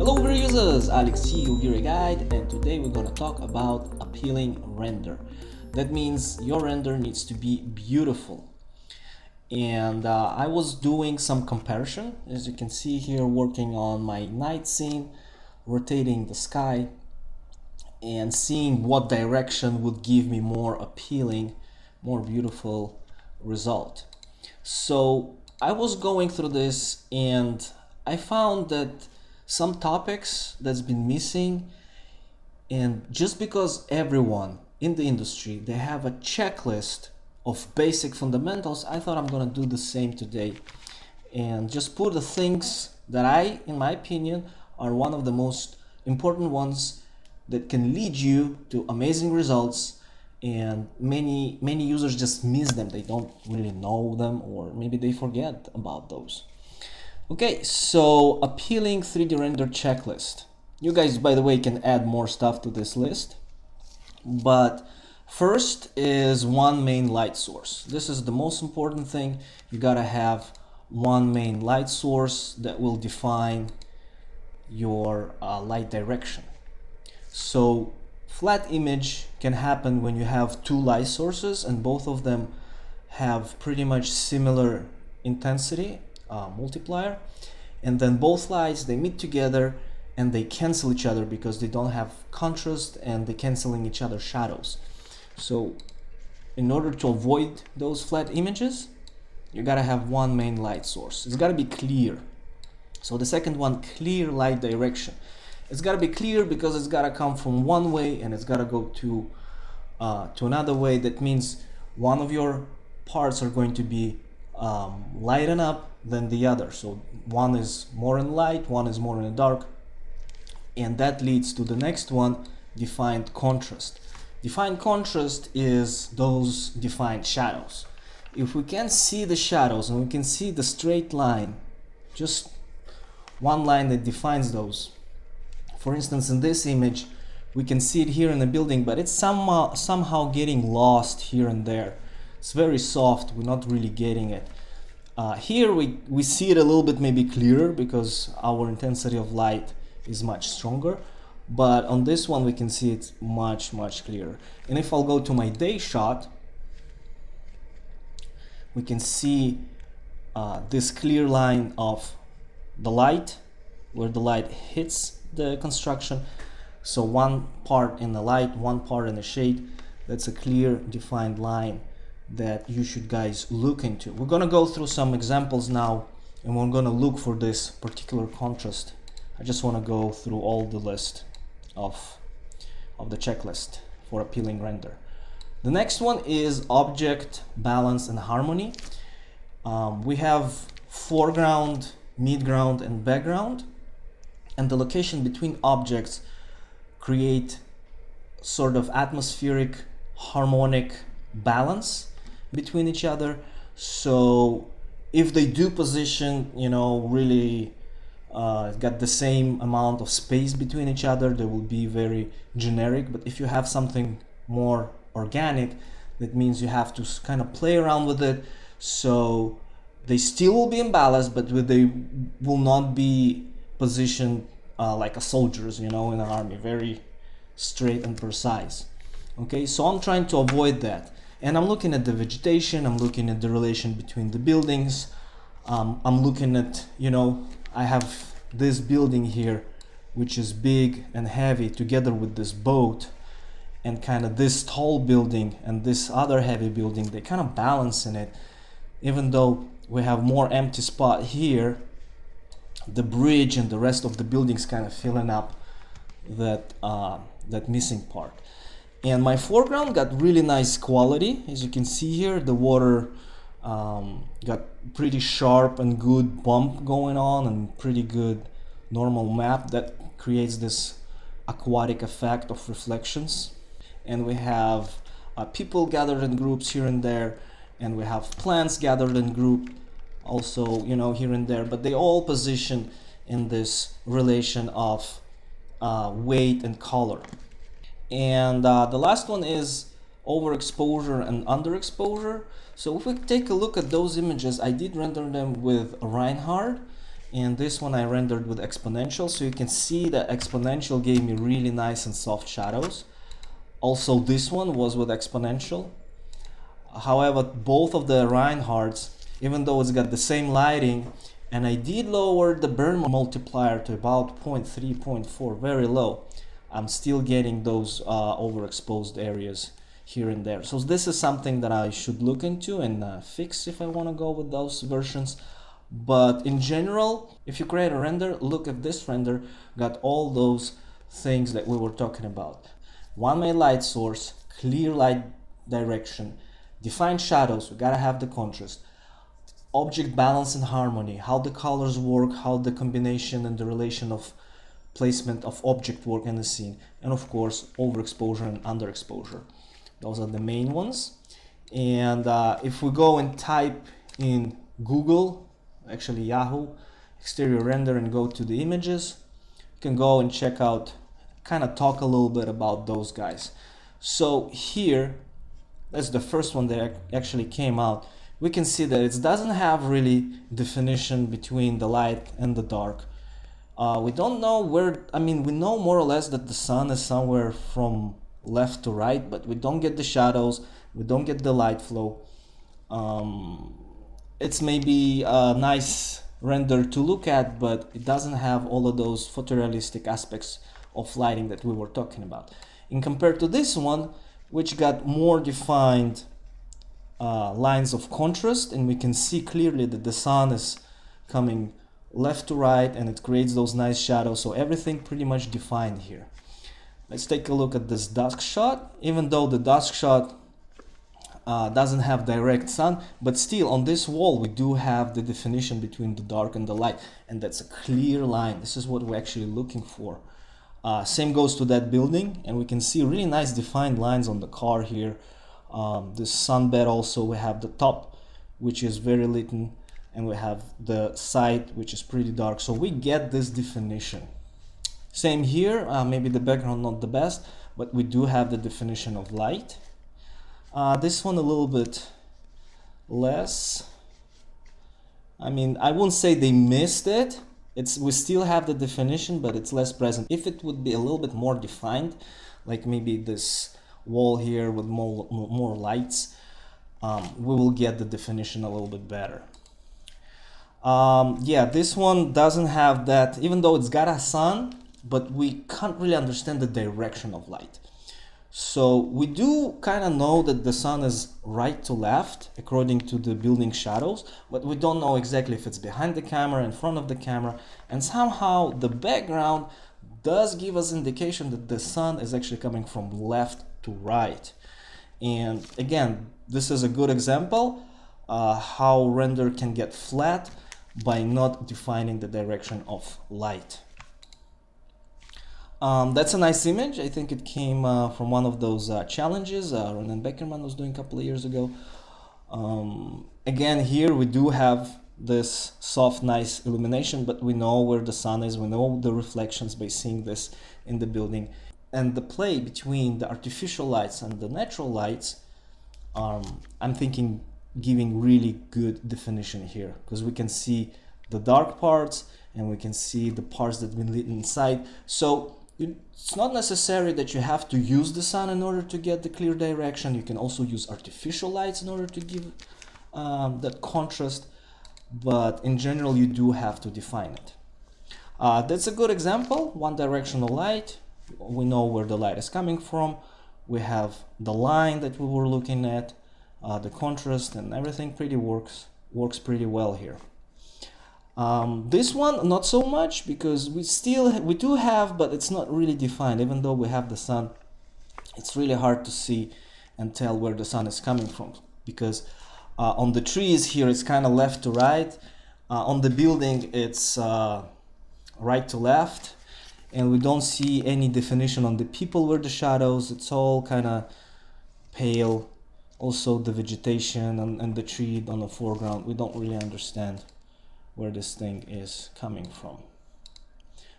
Hello viewer users, Alex here, Viewer Guide, and today we're gonna talk about appealing render. That means your render needs to be beautiful. And I was doing some comparison, as you can see here, working on my night scene, rotating the sky, and seeing what direction would give me more appealing, more beautiful result. So I was going through this and I found that some topics that's been missing, and just because everyone in the industry they have a checklist of basic fundamentals, I thought I'm gonna do the same today and just put the things that in my opinion are one of the most important ones that can lead you to amazing results. And many users just miss them, they don't really know them, or maybe they forget about those. Okay, so appealing 3D render checklist. You guys, by the way, can add more stuff to this list. But first is one main light source. This is the most important thing. You gotta have one main light source that will define your light direction. So flat image can happen when you have two light sources and both of them have pretty much similar intensity multiplier, and then both lights they meet together and they cancel each other because they don't have contrast and they canceling each other's shadows. So in order to avoid those flat images, you gotta have one main light source. It's gotta be clear. So the second one, clear light direction. It's gotta be clear because it's gotta come from one way and it's gotta go to another way. That means one of your parts are going to be lighten up than the other. So one is more in light, one is more in the dark, and that leads to the next one, defined contrast. Defined contrast is those defined shadows. If we can see the shadows and we can see the straight line, just one line that defines those. For instance, in this image we can see it here in the building, but it's somehow getting lost here and there. It's very soft, we're not really getting it. Here we see it a little bit maybe clearer because our intensity of light is much stronger, but on this one we can see it's much clearer. And if I'll go to my day shot, we can see this clear line of the light, where the light hits the construction. So one part in the light, one part in the shade. That's a clear defined line that you should guys look into. We're gonna go through some examples now and we're gonna look for this particular contrast. I just want to go through all the list of the checklist for appealing render. The next one is object balance and harmony. We have foreground, midground and background, and the location between objects create sort of atmospheric harmonic balance between each other. So if they do position, you know, really got the same amount of space between each other, they will be very generic. But if you have something more organic, that means you have to kind of play around with it, so they still will be in balance, but they will not be positioned like a soldiers, you know, in an army, very straight and precise. Okay, so I'm trying to avoid that. And I'm looking at the vegetation, I'm looking at the relation between the buildings, I'm looking at, you know, I have this building here which is big and heavy together with this boat, and kind of this tall building and this other heavy building, they kind of balance in it. Even though we have more empty spot here, the bridge and the rest of the buildings kind of filling up that missing part. And my foreground got really nice quality. As you can see here, the water got pretty sharp and good bump going on, and pretty good normal map that creates this aquatic effect of reflections. And we have people gathered in groups here and there, and we have plants gathered in group also, you know, here and there, but they all position in this relation of weight and color. And the last one is overexposure and underexposure. So if we take a look at those images, I did render them with Reinhardt, and this one I rendered with exponential, so you can see that exponential gave me really nice and soft shadows. Also this one was with exponential. However, both of the Reinhardts, even though it's got the same lighting, and I did lower the burn multiplier to about 0.3, 0.4, very low, I'm still getting those overexposed areas here and there. So this is something that I should look into and fix if I want to go with those versions. But in general, if you create a render, look at this render, got all those things that we were talking about. One main light source, clear light direction, defined shadows, we gotta have the contrast, object balance and harmony, how the colors work, how the combination and the relation of placement of object work in the scene, and of course overexposure and underexposure. Those are the main ones. And if we go and type in Google, actually Yahoo, exterior render, and go to the images, you can go and check out, kind of talk a little bit about those guys. So here, that's the first one that actually came out. We can see that it doesn't have really definition between the light and the dark. We don't know where, I mean, we know more or less that the sun is somewhere from left to right, but we don't get the shadows, we don't get the light flow. It's maybe a nice render to look at, but it doesn't have all of those photorealistic aspects of lighting that we were talking about. In compared to this one, which got more defined lines of contrast, and we can see clearly that the sun is coming left to right and it creates those nice shadows, so everything pretty much defined here. Let's take a look at this dusk shot. Even though the dusk shot doesn't have direct sun, but still on this wall we do have the definition between the dark and the light, and that's a clear line. This is what we're actually looking for. Same goes to that building, and we can see really nice defined lines on the car here. This sunbed also, we have the top which is very lit, and we have the side which is pretty dark, so we get this definition. Same here, maybe the background not the best, but we do have the definition of light. This one a little bit less. I mean, I wouldn't say they missed it. We still have the definition, but it's less present. If it would be a little bit more defined, like maybe this wall here with more lights, we will get the definition a little bit better. Yeah, this one doesn't have that, even though it's got a sun, but we can't really understand the direction of light. So we do kind of know that the sun is right to left according to the building shadows, but we don't know exactly if it's behind the camera, in front of the camera, and somehow the background does give us indication that the sun is actually coming from left to right. And again, this is a good example how render can get flat by not defining the direction of light. That's a nice image. I think it came from one of those challenges Ronan Beckerman was doing a couple of years ago. Again, here we do have this soft, nice illumination, but we know where the sun is, we know the reflections by seeing this in the building. And the play between the artificial lights and the natural lights, I'm thinking giving really good definition here, because we can see the dark parts and we can see the parts that have been lit inside. So it's not necessary that you have to use the sun in order to get the clear direction. You can also use artificial lights in order to give that contrast, but in general you do have to define it. That's a good example, one directional light. We know where the light is coming from. We have the line that we were looking at, the contrast, and everything pretty works pretty well here. This one not so much, because we do have, but it's not really defined. Even though we have the sun, it's really hard to see and tell where the sun is coming from, because on the trees here it's kind of left to right, on the building it's right to left, and we don't see any definition on the people where the shadows, it's all kind of pale. Also the vegetation and the tree on the foreground, we don't really understand where this thing is coming from.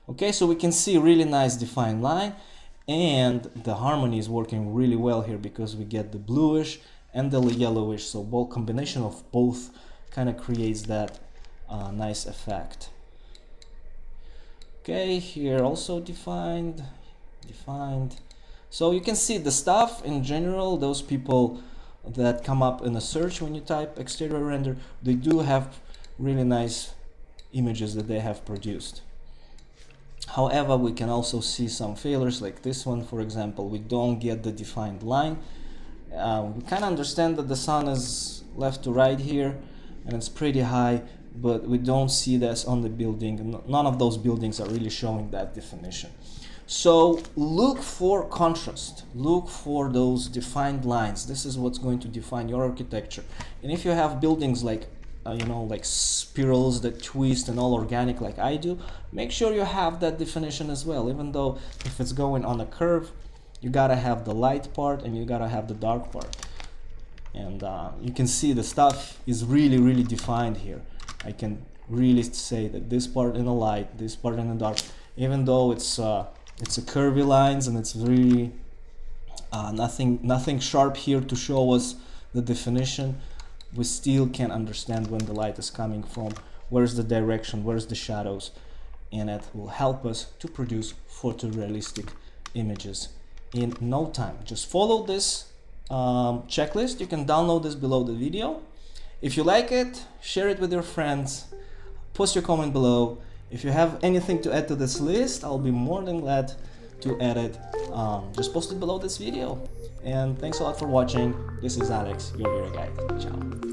Okay, so we can see really nice defined line, and the harmony is working really well here, because we get the bluish and the yellowish, so both combination of both kind of creates that nice effect. Okay, here also defined. So you can see the stuff in general, those people that come up in a search when you type exterior render, they do have really nice images that they have produced. However, we can also see some failures like this one, for example. We don't get the defined line. We kind of understand that the sun is left to right here and it's pretty high, but we don't see this on the building. None of those buildings are really showing that definition. So look for contrast, look for those defined lines. This is what's going to define your architecture. And if you have buildings like you know, like spirals that twist and all organic like I do, make sure you have that definition as well. Even though if it's going on a curve, you gotta have the light part and you gotta have the dark part. And you can see the stuff is really defined here. I can really say that this part in the light, this part in the dark, even though it's a curvy lines and it's really nothing sharp here to show us the definition, we still can understand when the light is coming from, where's the direction, where's the shadows, and it will help us to produce photorealistic images in no time. Just follow this checklist. You can download this below the video. If you like it, share it with your friends, post your comment below. If you have anything to add to this list, I'll be more than glad to add it. Just post it below this video. And thanks a lot for watching. This is Alex, your video guide. Ciao.